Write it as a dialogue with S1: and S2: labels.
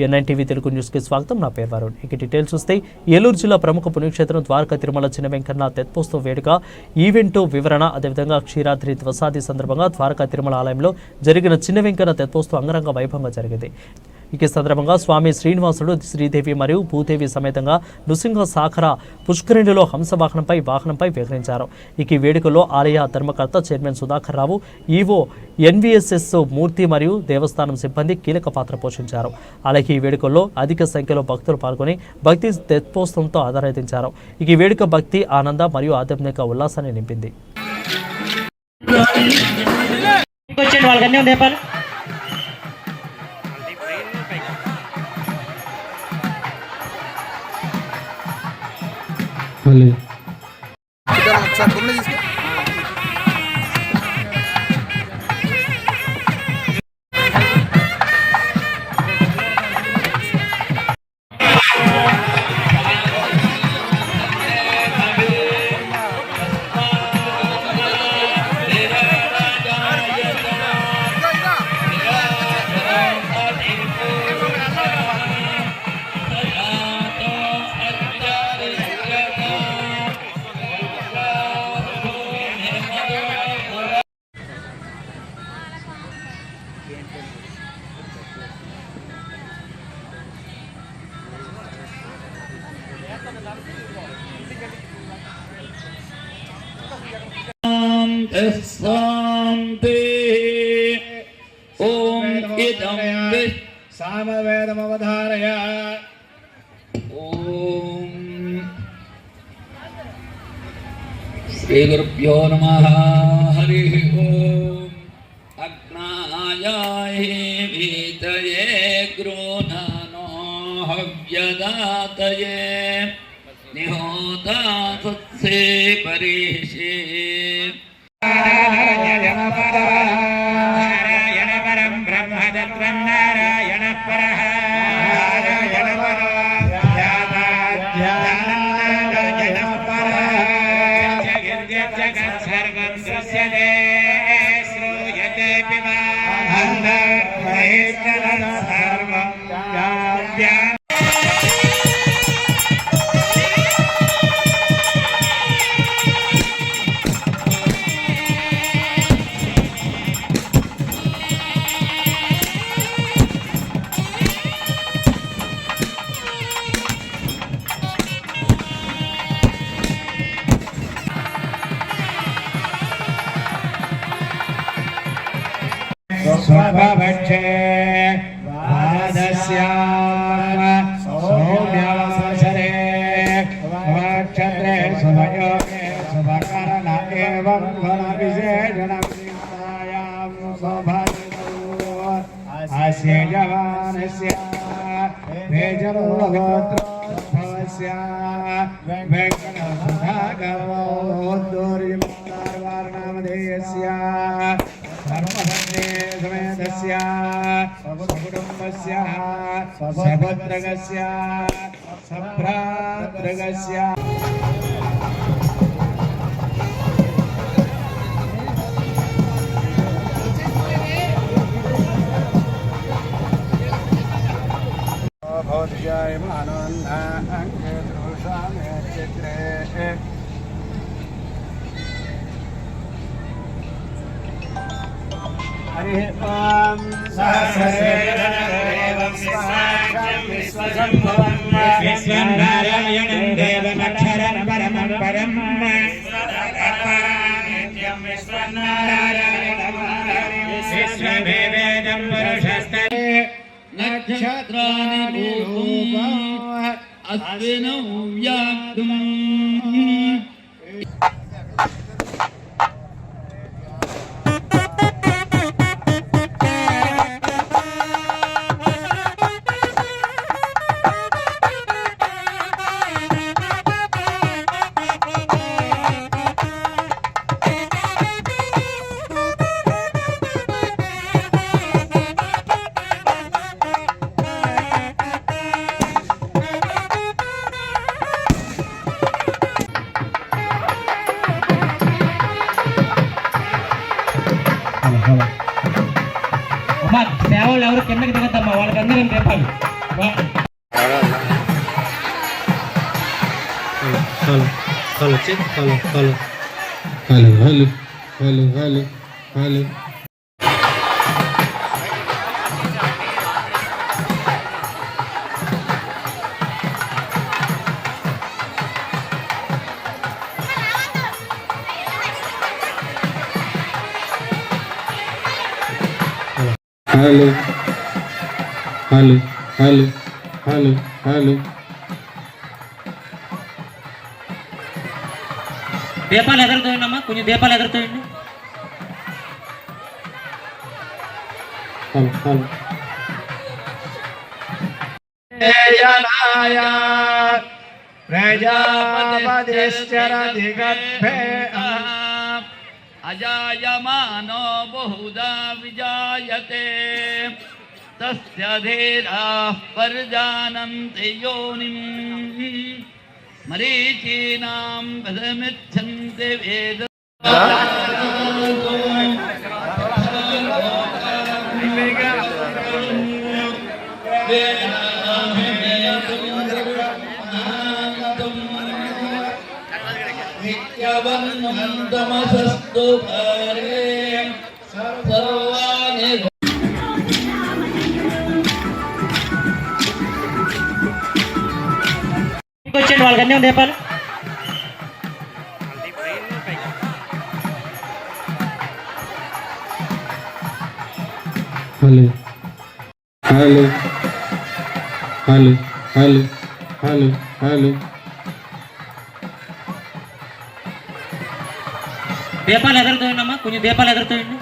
S1: NNTV Telugu న్యూస్కి స్వాగతం. నా పేరు వరుణ్. ఇక డీటెయిల్స్ చూస్తే ఏలూరు జిల్లా ప్రముఖ పుణ్యక్షేత్రం ద్వారకా తిరుమల చిన్న వెంకన్న తెప్పోత్సవ వేడుక ఈవెంట్ వివరణ, అదేవిధంగా క్షీరాద్రి ధ్వసాది సందర్భంగా ద్వారకా తిరుమల ఆలయంలో జరిగిన చిన్న వెంకన్న తెప్పోత్సవం అంగరంగ వైభవంగా జరిగింది. ఈ సందర్భంగా స్వామి శ్రీనివాసుడు శ్రీదేవి మరియు భూదేవి సమేతంగా నృసింహ సాఖర పుష్కరిణిలో హంసవాహనంపై విహరించారు. ఈ వేడుకలో ఆలయ ధర్మకర్త చైర్మన్ సుధాకర్ రావు, ఈవో ఎన్వీఎస్ఎస్ మూర్తి మరియు దేవస్థానం సిబ్బంది కీలక పాత్ర పోషించారు. అలాగే ఈ వేడుకల్లో అధిక సంఖ్యలో భక్తులు పాల్గొని భక్తి తెప్పోత్సవంతో ఆరాధించారు. ఈ వేడుక భక్తి, ఆనంద మరియు ఆధ్యాత్మిక ఉల్లాసాన్ని నింపింది.
S2: ఓం ఇదం సామవేదమవధారయ. ఓం శ్రీ గురుభ్యో నమః. హరి ఓం. అగ్నాయాయ వీతయే గృహణో హవ్యదాతయే నిహోతా సత్సే పరీషే. నారాయణ పరం బ్రహ్మతత్వం నారాయణ పరః. నారాయణ జగత్ సర్వం దృశ్యతే శ్రూయతే సర్వం స్వభవక్షే వాదస్యామ సౌమ్యవసరే నక్షత్రే శుభయోగే శుభకరణ ఏవం ఫల విశేషణం నిత్యాయాం సౌభాగ్యో అస్య జవానస్య వేజనో గోత్రోద్భవస్య వెంకట సుధాకరో దూర్యమార్వార్ణామధేయస్య సమేతస్య సకుటుంబస్య సభద్రగస్య సభ్రాతృగస్య హరి ఓం సహస్రదేవం విశ్వసంభవం విశ్వనారాయణం దేవమక్షరం పరమం పరం నిత్యం విశ్వనారాయణం విశ్వవేదం పురుషస్తే నక్షత్రాని రూపం అస్వినౌ వ్యాప్తం. సేవలు ఎవరు కిందకి దిగద్దమ్మా, వాళ్ళకందరం చెప్పాలి.
S3: Hello hello hello hello hello hello
S4: దీపాలు ఎదురుతోయండమ్మా, కొంచెం దీపాలు ఎదురుతోయండి.
S3: హలో హలో
S2: ప్రజాపతిశ్చరతి గర్భే అజాయమానో బహుదా విజాయతే తస్య ధీరాః పరిజానంతి యోనిం మరీచీనాం పదమిచ్చన్తి వేద తమసస్తు భారే సర్వాణి
S4: వచ్చేయండి, వాళ్ళకి అన్నీ దీపాలు.
S3: Hello hello hello hello hello hello
S4: దీపాలు ఎదురుతోయండమ్మా, కొంచెం దీపాలు ఎదురుతోయండి.